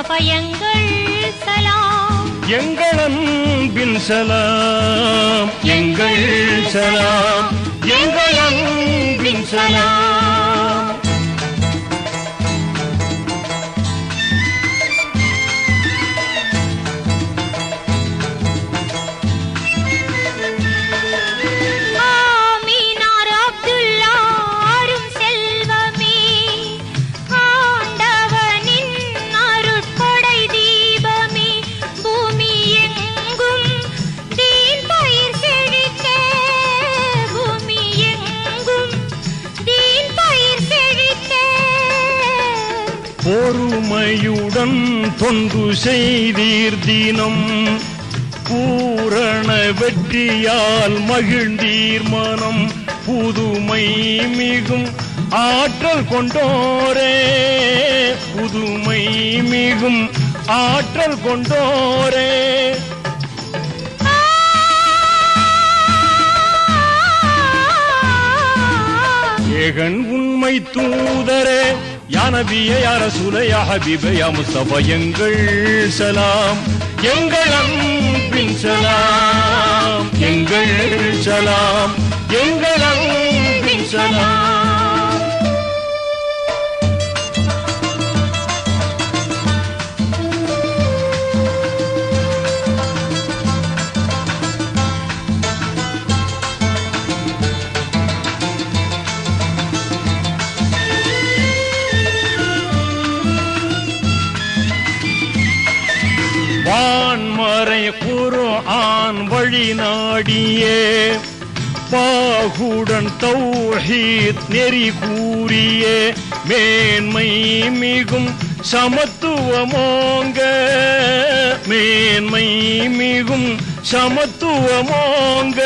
முஸ்தபா எங்கள் சலாம், எங்கள் அன்பின் சலாம், எங்கள் சலாம், எங்கள் அன்பின் சலாம். பொறுமையுடன் தொண்டு செய்தீர் தினம், பூரண வெற்றியால் மகிழ்ந்தீர் மனம். புதுமை மிகும் ஆற்றல் கொண்டோரே, புதுமை மிகும் ஆற்றல் கொண்டோரே. ஏகன் உண்மை தூதரே, யா நபியே யா ரசூலே யா ஹபீபே யா முஸ்தபா எங்கள் சலாம், எங்கள் அன்பின் சலாம், எங்கள் சலாம், எங்கள் அன்பின் சலாம். வான்மறை குர்ஆன் வழி நாடியே, பாகுடன் தௌஹீத் நெறி கூறியே, மேன்மை மிகும் சமத்துவமோங்க, மேன்மை மிகும் சமத்துவமோங்க.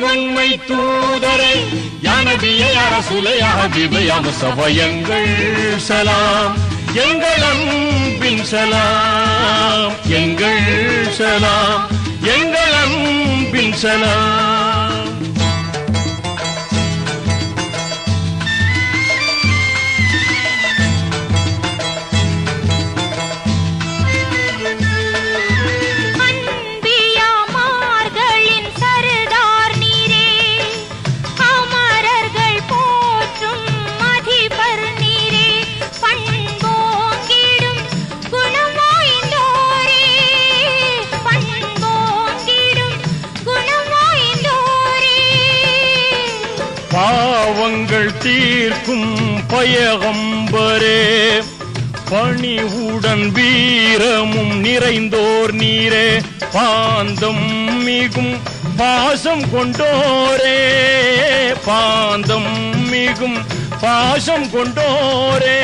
உண்மை தூதரே, யா நபியே யா ரசூலே யா ஹபீபே யா முஸ்தபா எங்கள் சலாம், எங்கள் அன்பின் சலாம், எங்கள் சலாம், எங்கள் அன்பின் சலாம். பாவங்கள் தீர்க்கும் பயகம்பரே, பணிவுடன் வீரமும் நிறைந்தோர் நீரே, பாந்தம் மிகும் பாசம் கொண்டோரே, பாந்தம் மிகும் பாசம் கொண்டோரே.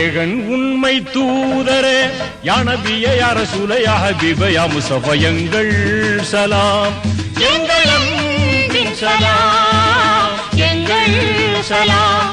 ஏகன் உண்மை தூதரே, யா நபியே யா ரசூலே யா ஹபீபே யா முஸ்தபா எங்கள் சலாம், எங்கள் அன்பின் சலாம், எங்கள் சலாம்,